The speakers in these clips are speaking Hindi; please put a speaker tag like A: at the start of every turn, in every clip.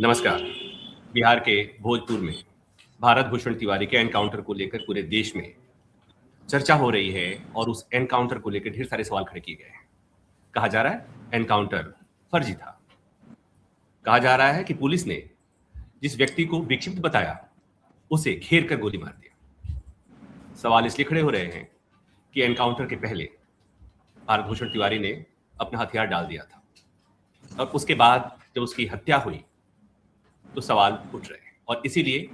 A: नमस्कार। बिहार के भोजपुर में भारत भूषण तिवारी के एनकाउंटर को लेकर पूरे देश में चर्चा हो रही है और उस एनकाउंटर को लेकर ढेर सारे सवाल खड़े किए गए हैं। कहा जा रहा है एनकाउंटर फर्जी था। कहा जा रहा है कि पुलिस ने जिस व्यक्ति को विक्षिप्त बताया उसे घेर कर गोली मार दिया। सवाल इसलिए खड़े हो रहे हैं कि एनकाउंटर के पहले भारत भूषण तिवारी ने अपना हथियार डाल दिया था और उसके बाद जब उसकी हत्या हुई तो सवाल उठ रहे हैं और इसीलिए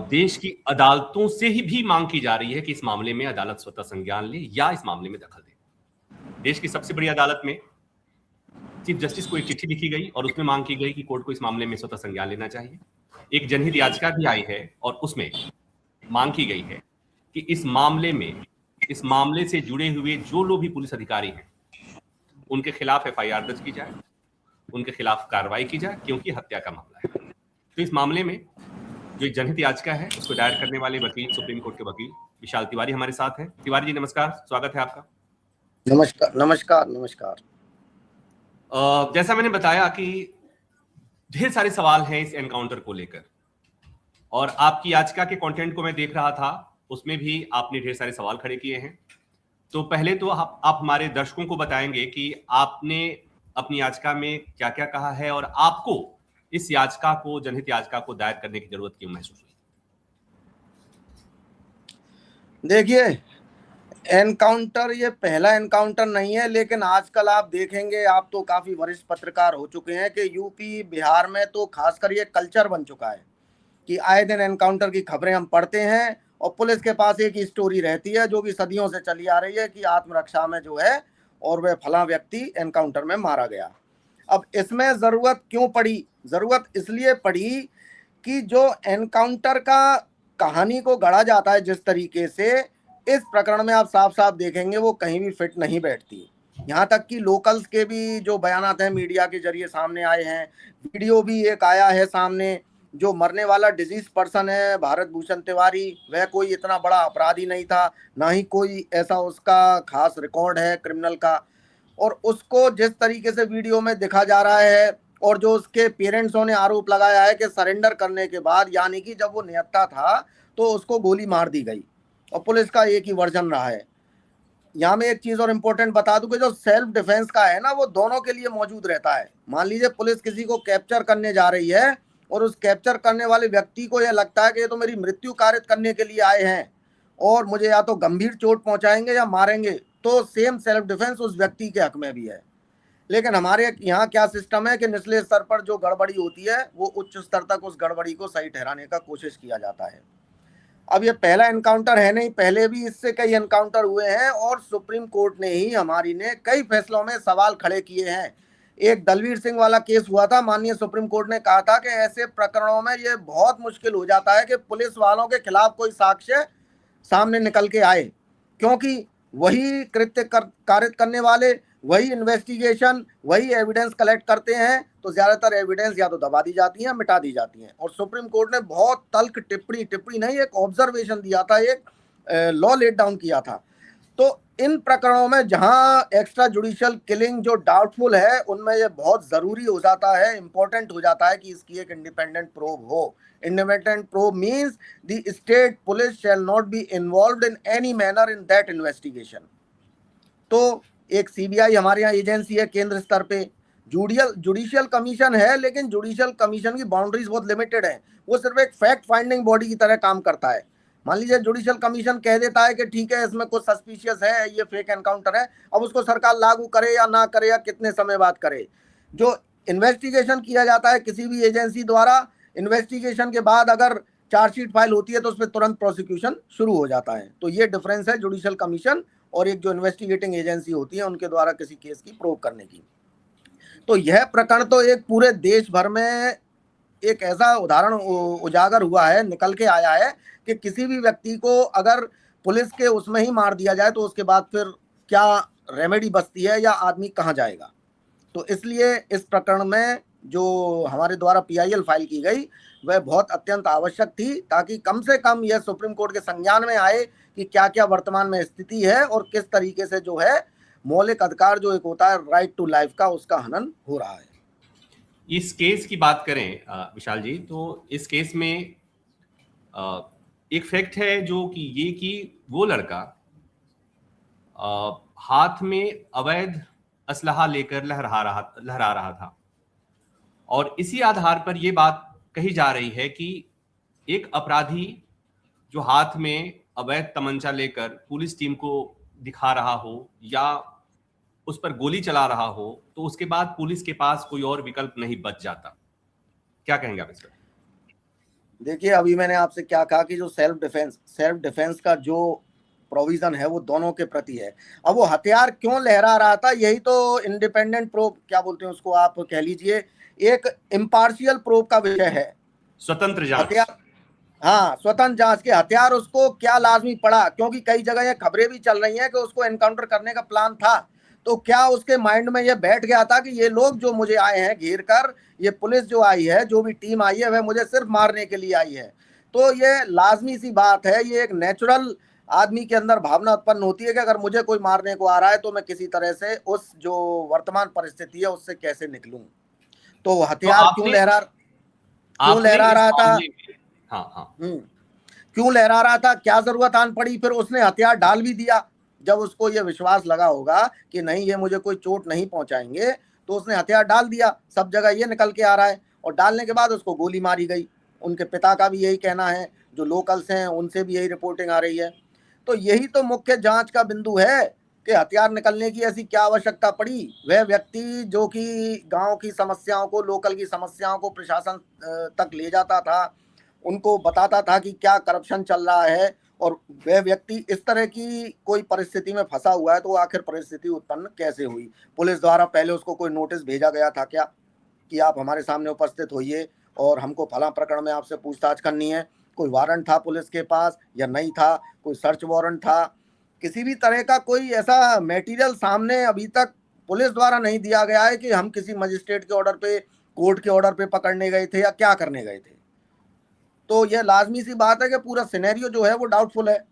A: देश की अदालतों से ही भी मांग की जा रही है कि इस मामले में अदालत स्वतः संज्ञान ले या इस मामले में दखल दे। देश की सबसे बड़ी अदालत में चीफ जस्टिस को एक चिट्ठी लिखी गई और उसमें मांग की गई कि कोर्ट को इस मामले में स्वतः संज्ञान लेना चाहिए। एक जनहित याचिका भी आई है और उसमें मांग की गई है कि इस मामले से जुड़े हुए जो लोग भी पुलिस अधिकारी हैं उनके खिलाफ एफआईआर दर्ज की जाए, उनके खिलाफ कार्रवाई की जाए, क्योंकि हत्या का मामला है। तो इस मामले में जो एक जनहित याचिका है उसको दायर करने वाले वकील, सुप्रीम कोर्ट के वकील विशाल तिवारी हमारे साथ हैं। तिवारी जी नमस्कार, स्वागत है आपका।
B: नमस्कार नमस्कार नमस्कार।
A: जैसा मैंने बताया कि ढेर सारे सवाल हैं इस एनकाउंटर को लेकर और आपकी याचिका के कंटेंट को मैं देख रहा था, उसमें भी आपने ढेर सारे सवाल खड़े किए हैं। तो पहले तो आप हमारे दर्शकों को बताएंगे कि आपने अपनी याचिका में क्या क्या कहा है और आपको इस याचिका को, जनहित याचिका को दायर करने की जरूरत क्यों महसूस हुई?
B: देखिए, एनकाउंटर ये पहला एनकाउंटर नहीं है, लेकिन आजकल आप देखेंगे, आप तो काफी वरिष्ठ पत्रकार हो चुके हैं कि यूपी बिहार में तो खासकर ये कल्चर बन चुका है कि आए दिन एनकाउंटर की खबरें हम पढ़ते हैं और पुलिस के पास एक स्टोरी रहती है जो कि सदियों से चली आ रही है कि आत्मरक्षा में जो है और वह फला व्यक्ति एनकाउंटर में मारा गया। अब इसमें जरूरत क्यों पड़ी? जरूरत इसलिए पड़ी कि जो एनकाउंटर का कहानी को गढ़ा जाता है जिस तरीके से, इस प्रकरण में आप साफ साफ देखेंगे वो कहीं भी फिट नहीं बैठती। यहाँ तक कि लोकल्स के भी जो बयानात हैं मीडिया के जरिए सामने आए हैं, वीडियो भी एक आया है सामने। जो मरने वाला डिजीज पर्सन है भारत भूषण तिवारी, वह कोई इतना बड़ा अपराधी नहीं था, ना ही कोई ऐसा उसका खास रिकॉर्ड है क्रिमिनल का। और उसको जिस तरीके से वीडियो में दिखा जा रहा है और जो उसके पेरेंट्सों ने आरोप लगाया है कि सरेंडर करने के बाद, यानी कि जब वो निहत्था था तो उसको गोली मार दी गई और पुलिस का एक ही वर्जन रहा है। यहाँ में एक चीज और इम्पोर्टेंट बता दूं कि जो सेल्फ डिफेंस का है ना, वो दोनों के लिए मौजूद रहता है। मान लीजिए पुलिस किसी को कैप्चर करने जा रही है और उस कैप्चर करने वाले व्यक्ति को यह लगता है कि ये तो मेरी मृत्यु कारित करने के लिए आए हैं और मुझे या तो गंभीर चोट पहुंचाएंगे या मारेंगे, तो सेम सेल्फ डिफेंस उस व्यक्ति के हक में भी है। लेकिन हमारे यहाँ क्या सिस्टम है कि निचले स्तर पर जो गड़बड़ी होती है वो उच्च स्तर तक उस गड़बड़ी को सही ठहराने का कोशिश किया जाता है। अब ये पहला एनकाउंटर है नहीं, पहले भी इससे कई एनकाउंटर हुए हैं और सुप्रीम कोर्ट ने ही हमारी ने कई फैसलों में सवाल खड़े किए हैं। एक दलवीर सिंह वाला केस हुआ था, माननीय सुप्रीम कोर्ट ने कहा था कि ऐसे प्रकरणों में ये बहुत मुश्किल हो जाता है कि पुलिस वालों के खिलाफ कोई साक्ष्य सामने निकल के आए, क्योंकि वही कृत्य कारित करने वाले, वही इन्वेस्टिगेशन, वही एविडेंस कलेक्ट करते हैं, तो ज्यादातर एविडेंस या तो दबा दी जाती है, मिटा दी जाती हैं। और सुप्रीम कोर्ट ने बहुत तल्ख टिप्पणी नहीं, एक ऑब्जर्वेशन दिया था, एक लॉ लेट डाउन किया था। तो इन प्रकरणों में जहां एक्स्ट्रा जुडिशियल किलिंग जो डाउटफुल है, उनमें ये बहुत जरूरी हो जाता है, इंपॉर्टेंट हो जाता है कि इसकी एक इंडिपेंडेंट प्रूव हो। Independent probe means the state police shall not be involved in any manner in that investigation. तो एक सीबीआई हमारे यहाँ एजेंसी है केंद्र स्तर पे, जुडिशियल कमीशन है, लेकिन जुडिशियल कमीशन की बाउंड्रीज बहुत लिमिटेड है। वो सिर्फ एक फैक्ट फाइंडिंग बॉडी की तरह काम करता है। मान लीजिए जुडिशियल कमीशन कह देता है कि ठीक है इसमें कुछ सस्पिशियस है, ये फेक एनकाउंटर है, अब उसको सरकार लागू करे या ना करे या कितने समय बाद करे। जो इन्वेस्टिगेशन किया जाता है किसी भी एजेंसी द्वारा, इन्वेस्टिगेशन के बाद अगर चार्जशीट फाइल होती है तो उस पर तुरंत प्रोसिक्यूशन शुरू हो जाता है। तो ये डिफरेंस है जुडिशियल कमीशन और एक जो इन्वेस्टिगेटिंग एजेंसी होती है उनके द्वारा किसी केस की प्रूव करने की। तो यह प्रकरण तो एक पूरे देश भर में एक ऐसा उदाहरण उजागर हुआ है, निकल के आया है कि किसी भी व्यक्ति को अगर पुलिस के उसमें ही मार दिया जाए तो उसके बाद फिर क्या रेमेडी बचती है या आदमी कहाँ जाएगा। तो इसलिए इस प्रकरण में जो हमारे द्वारा पीआईएल फाइल की गई वह बहुत अत्यंत आवश्यक थी, ताकि कम से कम यह सुप्रीम कोर्ट के संज्ञान में आए कि क्या क्या वर्तमान में स्थिति है और किस तरीके से जो है मौलिक अधिकार जो एक होता है राइट टू लाइफ का, उसका हनन हो रहा है।
A: इस केस की बात करें विशाल जी, तो इस केस में एक फैक्ट है जो कि ये कि वो लड़का हाथ में अवैध असलहा लेकर लहरा रहा था, और इसी आधार पर यह बात कही जा रही है कि एक अपराधी जो हाथ में अवैध तमंचा लेकर पुलिस टीम को दिखा रहा हो या उस पर गोली चला रहा हो, तो उसके बाद पुलिस के पास कोई और विकल्प नहीं बच जाता। क्या कहेंगे आप इस पर?
B: देखिए, अभी मैंने आपसे क्या कहा कि जो सेल्फ डिफेंस का जो प्रोविजन है वो दोनों के प्रति है। अब वो हथियार क्यों लहरा रहा था, यही तो इंडिपेंडेंट प्रोब क्या बोलते हैं उसको, आप कह लीजिए एक इम्पार्शियल प्रोब का विषय है।
A: स्वतंत्र जांच।
B: हथियार, हाँ, स्वतंत्र जांच के हथियार उसको क्या लाजमी पड़ा, क्योंकि कई जगह ये खबरें भी चल रही हैं कि उसको एनकाउंटर करने का प्लान था। तो क्या उसके माइंड में ये बैठ गया था कि ये लोग जो मुझे आए हैं घेर कर, ये पुलिस जो आई है, जो भी टीम आई है, वह मुझे सिर्फ मारने के लिए आई है। तो ये लाजमी सी बात है, ये एक नेचुरल आदमी के अंदर भावना उत्पन्न होती है कि अगर मुझे कोई मारने को आ रहा है तो मैं किसी तरह से उस जो वर्तमान परिस्थिति है उससे कैसे निकलूं। तो
A: तो
B: हथियार क्यों
A: आपने
B: लहरा
A: इस
B: रहा था,
A: मामले में, हाँ हाँ,
B: क्यों लहरा रहा था, क्या जरूरत आन पड़ी, फिर उसने हथियार डाल भी दिया। जब उसको ये विश्वास लगा होगा कि नहीं ये मुझे कोई चोट नहीं पहुंचाएंगे, तो उसने हथियार डाल दिया। सब जगह ये निकल के आ रहा है, और डालने के बाद उसको गोली मारी गई। उनके पिता का भी यही कहना है, जो लोकल्स हैं उनसे भी यही रिपोर्टिंग आ रही है। तो यही तो मुख्य जांच का बिंदु है कि हथियार निकलने की ऐसी क्या आवश्यकता पड़ी। वह व्यक्ति जो कि गांव की समस्याओं को, लोकल की समस्याओं को प्रशासन तक ले जाता था, उनको बताता था कि क्या करप्शन चल रहा है, और वह व्यक्ति इस तरह की कोई परिस्थिति में फंसा हुआ है, तो आखिर परिस्थिति उत्पन्न कैसे हुई। पुलिस द्वारा पहले उसको कोई नोटिस भेजा गया था क्या कि आप हमारे सामने उपस्थित होइए और हमको फला प्रकरण में आपसे पूछताछ करनी है? कोई वारंट था पुलिस के पास या नहीं था? कोई सर्च वारंट था? किसी भी तरह का कोई ऐसा मटेरियल सामने अभी तक पुलिस द्वारा नहीं दिया गया है कि हम किसी मजिस्ट्रेट के ऑर्डर पे, कोर्ट के ऑर्डर पे पकड़ने गए थे या क्या करने गए थे। तो यह लाजमी सी बात है कि पूरा सिनेरियो जो है वो डाउटफुल है,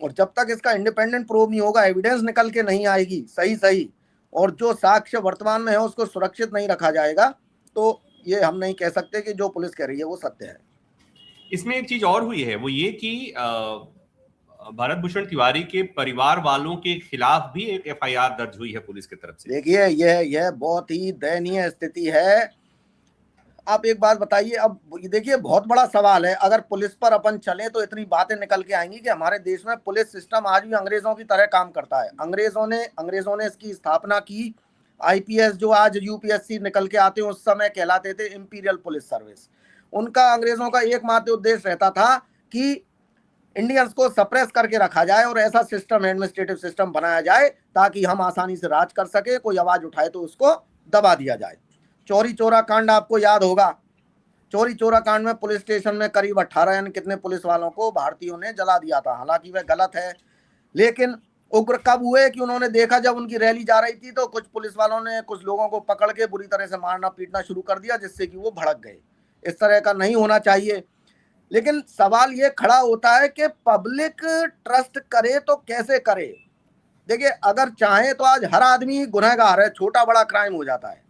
B: और जब तक इसका इंडिपेंडेंट प्रूव नहीं होगा, एविडेंस निकल के नहीं आएगी सही, और जो साक्ष्य वर्तमान में है उसको सुरक्षित नहीं रखा जाएगा, तो ये हम नहीं कह सकते कि जो पुलिस कह रही है वो सत्य है।
A: इसमें एक चीज और हुई है, वो ये कि भारत भूषण तिवारी के परिवार वालों के खिलाफ भी एक एफआईआर दर्ज हुई है पुलिस की तरफ से।
B: देखिए, यह बहुत ही दयनीय स्थिति है। आप एक बात बताइए, अब देखिए बहुत बड़ा सवाल है, अगर पुलिस पर अपन चले तो इतनी बातें निकल के आएंगी कि हमारे देश में पुलिस सिस्टम आज भी अंग्रेजों की तरह काम करता है। अंग्रेजों ने इसकी स्थापना की। आईपीएस जो आज यूपीएससी निकल के आते हैं, उस समय कहलाते थे इंपीरियल पुलिस सर्विस। उनका, अंग्रेजों का एकमात्र उद्देश्य रहता था कि इंडियंस को सप्रेस करके रखा जाए और ऐसा सिस्टम, एडमिनिस्ट्रेटिव सिस्टम बनाया जाए ताकि हम आसानी से राज कर सके, कोई आवाज उठाए तो उसको दबा दिया जाए। चौरी चौरा कांड आपको याद होगा। चौरी चौरा कांड में पुलिस स्टेशन में करीब 18 यानी कितने पुलिस वालों को भारतीयों ने जला दिया था। हालांकि वह गलत है, लेकिन उग्र कब हुए कि उन्होंने देखा, जब उनकी रैली जा रही थी तो कुछ पुलिस वालों ने कुछ लोगों को पकड़ के बुरी तरह से मारना पीटना शुरू कर दिया, जिससे कि वो भड़क गए। इस तरह का नहीं होना चाहिए। लेकिन सवाल ये खड़ा होता है कि पब्लिक ट्रस्ट करे तो कैसे करे। देखिए, अगर चाहे तो आज हर आदमी गुनहगार है, छोटा बड़ा क्राइम हो जाता है,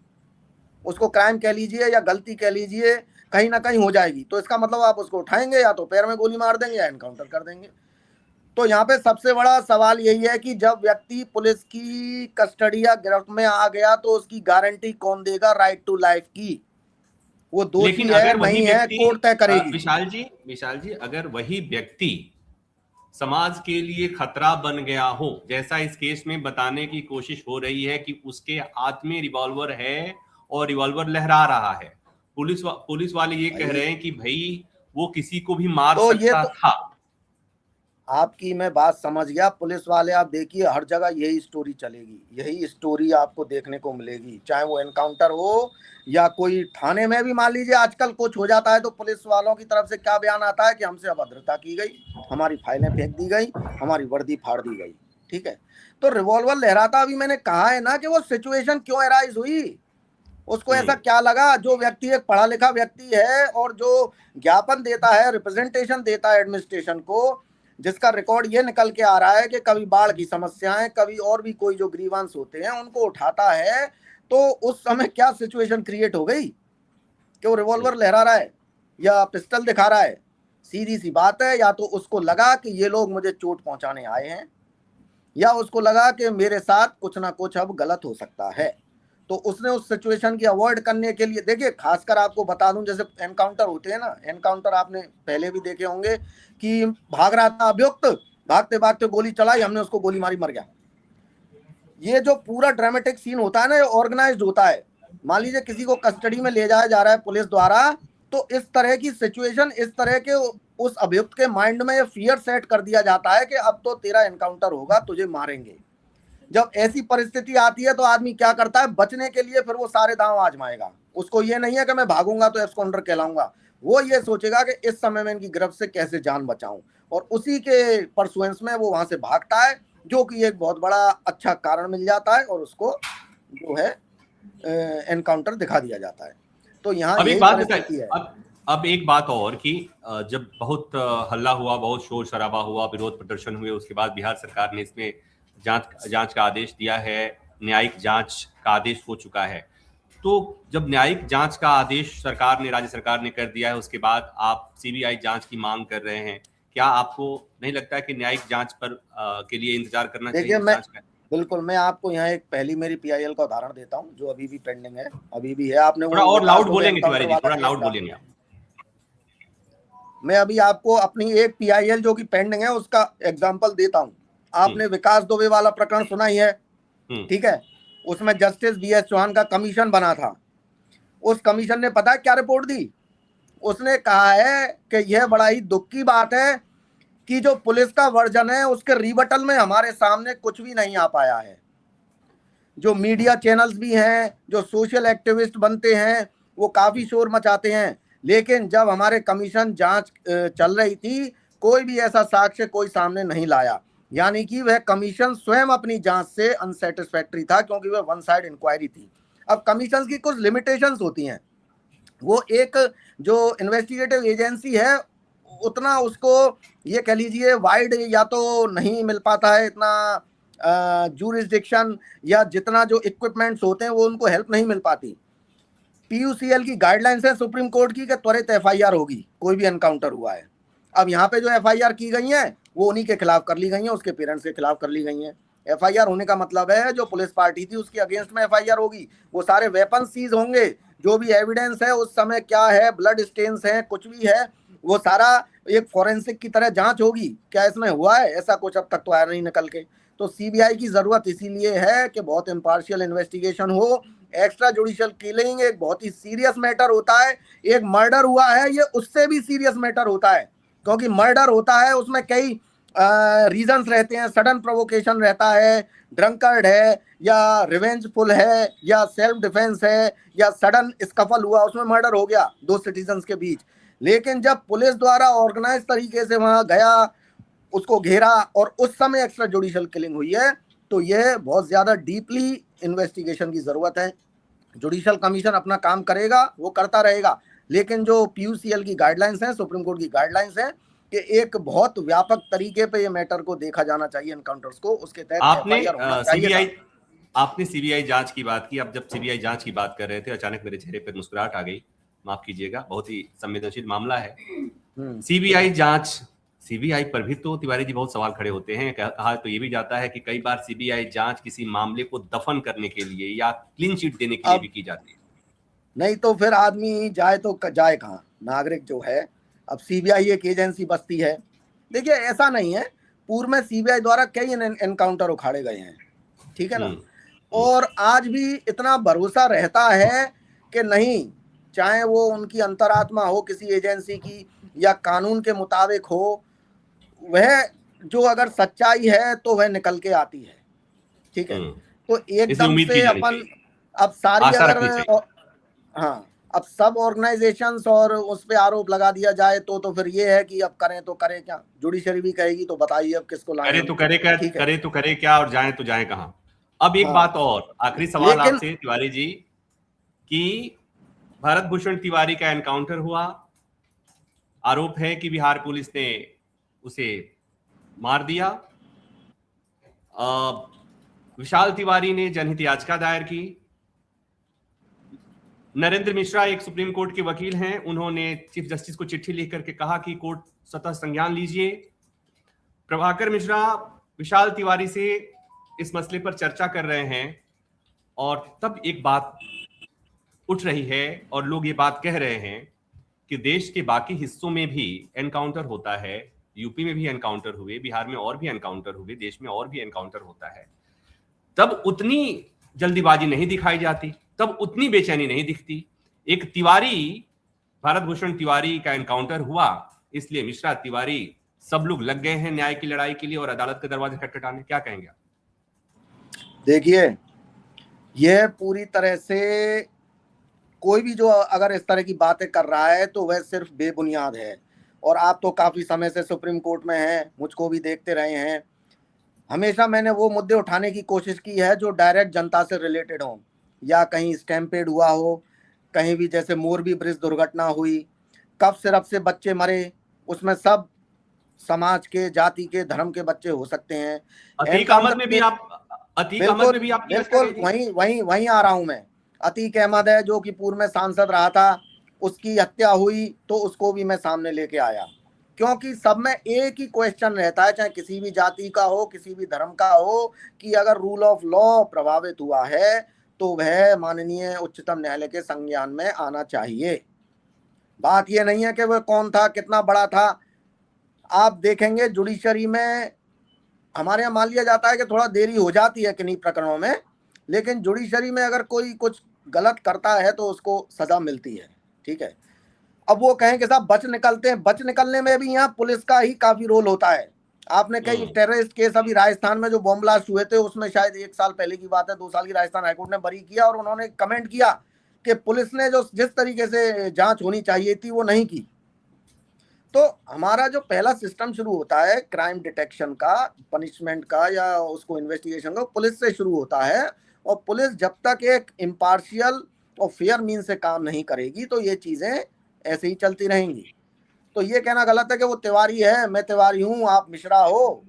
B: उसको क्राइम कह लीजिए या गलती कह लीजिए, कहीं ना कहीं हो जाएगी। तो इसका मतलब आप उसको उठाएंगे, या तो पैर में गोली मार देंगे या एनकाउंटर कर देंगे। तो यहाँ पे सबसे बड़ा सवाल यही है कि जब व्यक्ति पुलिस की कस्टडी या गिरफ्त में आ गया तो उसकी गारंटी कौन देगा राइट टू लाइफ की? वो दोषी
A: लेकिन
B: है
A: अगर वही
B: नहीं है,
A: व्यक्ति,
B: कोर्ट तय करेगी।
A: विशाल जी, अगर वही व्यक्ति समाज के लिए खतरा बन गया हो, जैसा इस केस में बताने की कोशिश हो रही है कि उसके हाथ में रिवॉल्वर है और रिवॉल्वर लहरा रहा है, पुलिस वाले ये कह रहे हैं कि भाई वो किसी को भी मार
B: तो ये
A: सकता
B: तो
A: था।
B: आपकी मैं बात समझ गया। पुलिस वाले, आप देखिए हर जगह यही स्टोरी चलेगी, यही स्टोरी आपको देखने को मिलेगी, चाहे वो एनकाउंटर हो या कोई थाने में भी मान लीजिए आजकल कुछ हो जाता है तो पुलिस वालों की तरफ से क्या बयान आता है कि हमसे अभद्रता की गई, हमारी फाइलें फेंक दी गई, हमारी वर्दी फाड़ दी गई। ठीक है, तो रिवॉल्वर लहराता, अभी मैंने कहा है ना कि वो सिचुएशन क्यों अराइज हुई, उसको ऐसा क्या लगा। जो व्यक्ति एक पढ़ा लिखा व्यक्ति है और जो ज्ञापन देता है, रिप्रेजेंटेशन देता है एडमिनिस्ट्रेशन को, जिसका रिकॉर्ड ये निकल के आ रहा है कि कभी बाढ़ की समस्याएं, कभी और भी कोई जो ग्रीवांस होते हैं उनको उठाता है, तो उस समय क्या सिचुएशन क्रिएट हो गई। कि वो रिवॉल्वर लहरा रहा है या पिस्टल दिखा रहा है। सीधी सी बात है, या तो उसको लगा कि ये लोग मुझे चोट पहुंचाने आए हैं, या उसको लगा कि मेरे साथ कुछ ना कुछ अब गलत हो सकता है। तो उसने उस सिचुएशन की अवॉइड करने के लिए, देखिए खासकर आपको बता दूं, जैसे एनकाउंटर होते हैं ना, एनकाउंटर आपने पहले भी देखे होंगे कि भाग रहा था अभियुक्त, भागते भागते गोली चलाई, हमने उसको गोली मारी, मर गया। ये जो पूरा ड्रामेटिक सीन होता है ना, ये ऑर्गेनाइज्ड होता है। मान लीजिए किसी को कस्टडी में ले जाया जा रहा है पुलिस द्वारा, तो इस तरह की सिचुएशन, इस तरह के उस अभियुक्त के माइंड में ये फियर सेट कर दिया जाता है कि अब तो तेरा एनकाउंटर होगा, तुझे मारेंगे। जब ऐसी परिस्थिति आती है तो आदमी क्या करता है, बचने के लिए फिर वो सारे दांव आजमाएगा। उसको ये नहीं है कि मैं भागूंगा तो एब्सकॉन्डर कहलाऊंगा, वो ये सोचेगा कि इस समय में इनकी गिरफ्त से कैसे जान बचाऊं, और उसी के परसुएंस में वो वहां से भागता है, जो कि एक बहुत बड़ा अच्छा कारण मिल जाता है और उसको जो है एनकाउंटर दिखा दिया जाता है। तो यहाँ
A: अब एक
B: यही
A: बात
B: परिस्थिति है।
A: बताइए, अब एक बात और कि जब बहुत हल्ला हुआ, बहुत शोर शराबा हुआ, विरोध प्रदर्शन हुए, उसके बाद बिहार सरकार ने इसमें जांच का आदेश दिया है, न्यायिक जांच का आदेश हो चुका है। तो जब न्यायिक जांच का आदेश सरकार ने, राज्य सरकार ने कर दिया है, उसके बाद आप सीबीआई जांच की मांग कर रहे हैं, क्या आपको नहीं लगता है कि न्यायिक जांच पर के लिए इंतजार करना चाहिए?
B: देखिए, बिल्कुल, मैं आपको यहाँ एक पहली मेरी पीआईएल का उदाहरण देता हूँ जो अभी भी पेंडिंग है, अभी भी है। आपने
A: थोड़ा और लाउड बोलेंगे तिवारी जी, थोड़ा लाउड बोलेंगे आप।
B: मैं अभी आपको अपनी एक पीआईएल जो कि पेंडिंग है उसका एग्जांपल देता हूँ। आपने विकास दुबे वाला प्रकरण सुना ही है, ठीक है? उसमें जस्टिस बीएस चौहान का कमीशन बना था। उस कमीशन ने पता है क्या रिपोर्ट दी? उसने कहा है कि यह बड़ा ही दुख की बात है कि जो पुलिस का वर्जन है उसके रिबटल में हमारे सामने कुछ भी नहीं आ पाया है। जो मीडिया चैनल्स भी हैं, जो सोशल एक्टिविस्ट बनते हैं, वो काफी शोर मचाते हैं, लेकिन जब हमारे कमीशन जांच चल रही थी, कोई भी ऐसा साक्ष्य कोई सामने नहीं लाया। यानी कि वह कमीशन स्वयं अपनी जांच से अनसेटिस्फैक्ट्री था, क्योंकि वह वन साइड इंक्वायरी थी। अब कमीशन की कुछ लिमिटेशंस होती हैं। वो एक जो इन्वेस्टिगेटिव एजेंसी है, उतना उसको ये कह लीजिए वाइड या तो नहीं मिल पाता है इतना जूरिसडिक्शन, या जितना जो इक्विपमेंट्स होते हैं वो उनको हेल्प नहीं मिल पाती। पीयूसीएल की गाइडलाइंस है सुप्रीम कोर्ट की कि त्वरित एफआईआर होगी कोई भी एनकाउंटर हुआ है। अब यहाँ पे जो एफआईआर की गई है वो उन्हीं के खिलाफ कर ली गई है, उसके पेरेंट्स के खिलाफ कर ली गई है। एफआईआर होने का मतलब है जो पुलिस पार्टी थी उसके अगेंस्ट में एफआईआर होगी, वो सारे वेपन सीज होंगे, जो भी एविडेंस है उस समय क्या है, ब्लड स्टेन्स हैं, कुछ भी है, वो सारा एक फॉरेंसिक की तरह जांच होगी। क्या इसमें हुआ है? ऐसा कुछ अब तक तो आया नहीं निकल के। तो सीबीआई की जरूरत इसीलिए है कि बहुत इम्पार्शियल इन्वेस्टिगेशन हो। एक्स्ट्रा जुडिशियल किलिंग एक बहुत ही सीरियस मैटर होता है। एक मर्डर हुआ है, ये उससे भी सीरियस मैटर होता है, क्योंकि मर्डर होता है उसमें कई रीजंस रहते हैं। सडन प्रोवोकेशन रहता है, ड्रंकर्ड है, या रिवेंजफुल है, या सेल्फ डिफेंस है, या सडन स्कफल हुआ, उसमें मर्डर हो गया दो सिटीजन्स के बीच। लेकिन जब पुलिस द्वारा ऑर्गेनाइज तरीके से वहां गया, उसको घेरा और उस समय एक्स्ट्रा जुडिशियल किलिंग हुई है, तो यह बहुत ज्यादा डीपली इन्वेस्टिगेशन की जरूरत है। जुडिशियल कमीशन अपना काम करेगा, वो करता रहेगा, लेकिन जो पीयूसीएल की गाइडलाइंस हैं, सुप्रीम कोर्ट की गाइडलाइंस हैं कि एक बहुत व्यापक तरीके पे ये मैटर को देखा जाना चाहिए, एनकाउंटर्स को, उसके तहत एफआईआर होना चाहिए।
A: आपने सीबीआई जांच की बात की। अब जब सीबीआई जांच की बात कर रहे थे, अचानक मेरे चेहरे पर मुस्कुराहट आ गई, माफ कीजिएगा, बहुत ही संवेदनशील मामला है सीबीआई जांच। सीबीआई पर भी तो तिवारी जी बहुत सवाल खड़े होते हैं। कहा तो ये भी जाता है कि कई बार सीबीआई जांच किसी मामले को दफन करने के लिए या क्लीन चिट देने के लिए भी की जाती है।
B: नहीं तो फिर आदमी जाए तो जाए कहाँ, नागरिक जो है। अब सीबीआई एक एजेंसी बसती है। देखिए ऐसा नहीं है, पूर्व में सीबीआई द्वारा कई एनकाउंटर उखाड़े गए हैं, ठीक है ना, और आज भी इतना भरोसा रहता है कि नहीं, चाहे वो उनकी अंतरात्मा हो किसी एजेंसी की या कानून के मुताबिक हो, वह जो अगर सच्चाई है तो वह निकल के आती है, ठीक है। तो एकदम से अपन अब सारी अगर हाँ, अब सब ऑर्गेनाइजेशंस और उस पे आरोप लगा दिया जाए तो फिर ये है कि अब करें तो करें क्या। जुडिशरी भी कहेगी तो बताइए अब किसको लाएं,
A: करे तो करे क्या और जाए तो जाए कहां। अब एक बात और, आखिरी सवाल आपसे तिवारी जी, कि भरत भूषण तिवारी का एनकाउंटर हुआ, आरोप है कि बिहार पुलिस ने उसे मार दिया। विशाल तिवारी ने जनहित याचिका दायर की, नरेंद्र मिश्रा एक सुप्रीम कोर्ट के वकील हैं, उन्होंने चीफ जस्टिस को चिट्ठी लिख करके कहा कि कोर्ट स्वतः संज्ञान लीजिए। प्रभाकर मिश्रा विशाल तिवारी से इस मसले पर चर्चा कर रहे हैं और तब एक बात उठ रही है और लोग ये बात कह रहे हैं कि देश के बाकी हिस्सों में भी एनकाउंटर होता है, यूपी में भी एनकाउंटर हुए, बिहार में और भी एनकाउंटर हुए, देश में और भी एनकाउंटर होता है, तब उतनी जल्दीबाजी नहीं दिखाई जाती, तब उतनी बेचैनी नहीं दिखती। एक तिवारी, भारत भूषण तिवारी का एनकाउंटर हुआ, इसलिए मिश्रा तिवारी सब लोग लग गए हैं न्याय की लड़ाई के लिए और अदालत के दरवाजे खटखटाने। क्या कहेंगे आप?
B: देखिए, यह पूरी तरह से कोई भी जो अगर इस तरह की बातें कर रहा है तो वह सिर्फ बेबुनियाद है। और आप तो काफी समय से सुप्रीम कोर्ट में हैं, मुझको भी देखते रहे हैं। हमेशा मैंने वो मुद्दे उठाने की कोशिश की है जो डायरेक्ट जनता से रिलेटेड हो, या कहीं स्टैम्पेड हुआ हो, कहीं भी जैसे मोरबी ब्रिज दुर्घटना हुई, कब सिर्फ से बच्चे मरे, उसमें सब समाज के, जाति के, धर्म के बच्चे हो सकते हैं।
A: अतीक अहमद में भी आप
B: बिल्कुल वहीं आ रहा हूं मैं। अतीक अहमद है जो कि पूर्व में सांसद रहा था, उसकी हत्या हुई तो उसको भी मैं सामने लेके आया, क्योंकि सब में एक ही क्वेश्चन रहता है, चाहे किसी भी जाति का हो, किसी भी धर्म का हो, कि अगर रूल ऑफ लॉ प्रभावित हुआ है तो वह माननीय उच्चतम न्यायालय के संज्ञान में आना चाहिए। बात यह नहीं है कि वह कौन था, कितना बड़ा था। आप देखेंगे जुडिशरी में हमारे यहाँ मान लिया जाता है कि थोड़ा देरी हो जाती है किन्हीं प्रकरणों में, लेकिन जुडिशरी में अगर कोई कुछ गलत करता है तो उसको सजा मिलती है, ठीक है। अब वो कहें कि साहब बच निकलते हैं, बच निकलने में भी यहाँ पुलिस का ही काफी रोल होता है। आपने कई टेररिस्ट केस अभी राजस्थान में जो बॉम्ब ब्लास्ट हुए थे, उसमें शायद 1 साल पहले की बात है, 2 साल की राजस्थान हाईकोर्ट ने बरी किया और उन्होंने कमेंट किया कि पुलिस ने जो जिस तरीके से जांच होनी चाहिए थी वो नहीं की। तो हमारा जो पहला सिस्टम शुरू होता है क्राइम डिटेक्शन का, पनिशमेंट का, या उसको इन्वेस्टिगेशन का, पुलिस से शुरू होता है। और पुलिस जब तक एक इम्पार्शियल और फेयर मीन से काम नहीं करेगी तो ये चीजें ऐसे ही चलती रहेंगी। तो ये कहना गलत है कि वो तिवारी है, मैं तिवारी हूँ, आप मिश्रा हो।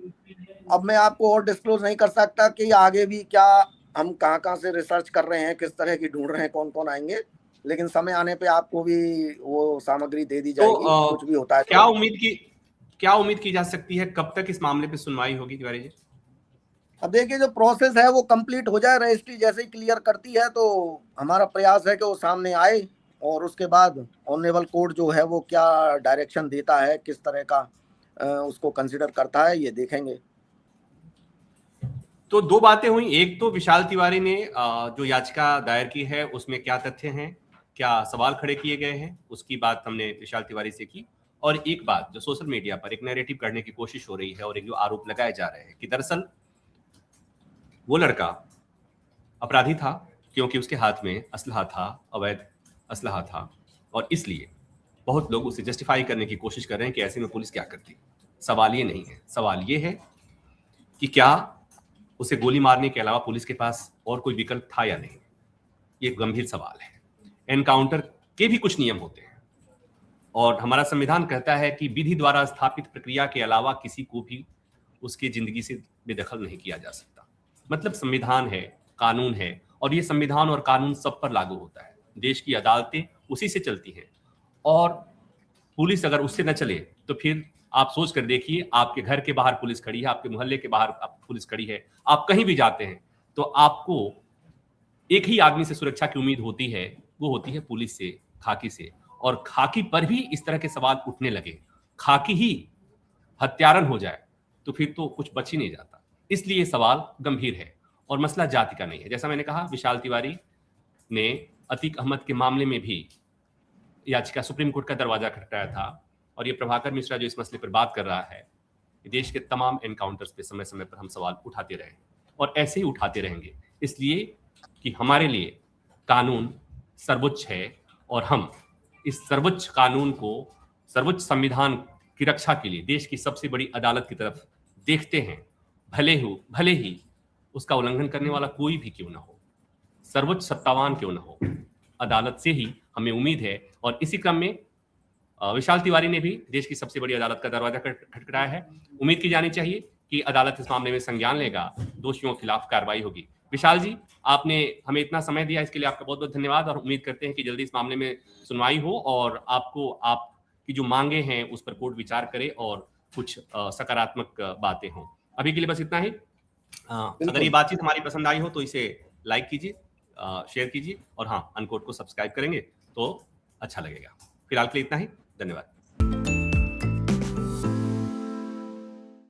B: अब मैं आपको और डिस्क्लोज नहीं कर सकता कि आगे भी क्या हम कहाँ से रिसर्च कर रहे हैं, किस तरह की ढूंढ रहे हैं, कौन कौन आएंगे, लेकिन समय आने पे आपको भी वो सामग्री दे दी जाएगी। तो कुछ भी होता है
A: क्या उम्मीद की जा सकती है, कब तक इस मामले पे सुनवाई होगी तिवारी जी?
B: अब देखिए, जो प्रोसेस है वो कंप्लीट हो जाए, रजिस्ट्री जैसे ही क्लियर करती है तो हमारा प्रयास है कि वो सामने आए और उसके बाद ऑनरेबल कोर्ट जो है वो क्या डायरेक्शन देता है, किस तरह का उसको कंसिडर करता है, ये देखेंगे।
A: तो 2 बातें हुई, एक तो विशाल तिवारी ने जो याचिका दायर की है उसमें क्या तथ्य हैं, क्या सवाल खड़े किए गए हैं, उसकी बात हमने विशाल तिवारी से की। और एक बात जो सोशल मीडिया पर एक नैरेटिव करने की कोशिश हो रही है और एक जो आरोप लगाए जा रहे हैं कि दरअसल वो लड़का अपराधी था क्योंकि उसके हाथ में असलहा था, अवैध असलहा था, और इसलिए बहुत लोग उसे जस्टिफाई करने की कोशिश कर रहे हैं कि ऐसे में पुलिस क्या करती। सवाल ये नहीं है, सवाल ये है कि क्या उसे गोली मारने के अलावा पुलिस के पास और कोई विकल्प था या नहीं। ये गंभीर सवाल है। एनकाउंटर के भी कुछ नियम होते हैं और हमारा संविधान कहता है कि विधि द्वारा स्थापित प्रक्रिया के अलावा किसी को भी उसकी जिंदगी से बेदखल नहीं किया जा सकता। मतलब संविधान है, कानून है, और ये संविधान और कानून सब पर लागू होता है। देश की अदालतें उसी से चलती हैं और पुलिस अगर उससे न चले तो फिर आप सोच कर देखिए, आपके घर के बाहर पुलिस खड़ी है, आपके मोहल्ले के बाहर पुलिस खड़ी है, आप कहीं भी जाते हैं तो आपको एक ही आदमी से सुरक्षा की उम्मीद होती है, वो होती है पुलिस से, खाकी से। और खाकी पर भी इस तरह के सवाल उठने लगे, खाकी ही हत्यारन हो जाए तो फिर तो कुछ बच ही नहीं जाता। इसलिए ये सवाल गंभीर है और मसला जाति का नहीं है। जैसा मैंने कहा, विशाल तिवारी ने अतीक अहमद के मामले में भी याचिका सुप्रीम कोर्ट का दरवाजा खटखटाया था और ये प्रभाकर मिश्रा जो इस मसले पर बात कर रहा है, देश के तमाम एनकाउंटर्स पे समय समय पर हम सवाल उठाते रहे और ऐसे ही उठाते रहेंगे, इसलिए कि हमारे लिए कानून सर्वोच्च है और हम इस सर्वोच्च कानून को, सर्वोच्च संविधान की रक्षा के लिए देश की सबसे बड़ी अदालत की तरफ देखते हैं, भले ही उसका उल्लंघन करने वाला कोई भी क्यों ना हो, सर्वोच्च सत्तावान क्यों ना हो, अदालत से ही हमें उम्मीद है। और इसी क्रम में विशाल तिवारी ने भी देश की सबसे बड़ी अदालत का दरवाजा खटखटाया है। उम्मीद की जानी चाहिए कि अदालत इस मामले में संज्ञान लेगा, दोषियों के खिलाफ कार्रवाई होगी। विशाल जी, आपने हमें इतना समय दिया, इसके लिए आपका बहुत बहुत धन्यवाद और उम्मीद करते हैं कि जल्दी इस मामले में सुनवाई हो और आपको आपकी जो मांगे हैं उस पर कोर्ट विचार करे और कुछ सकारात्मक बातें हों। अभी के लिए बस इतना ही। अगर ये बातचीत हमारी पसंद आई हो तो इसे लाइक कीजिए, शेयर कीजिए और हाँ, अनकोट को सब्सक्राइब करेंगे तो अच्छा लगेगा। फिलहाल के लिए इतना ही, धन्यवाद।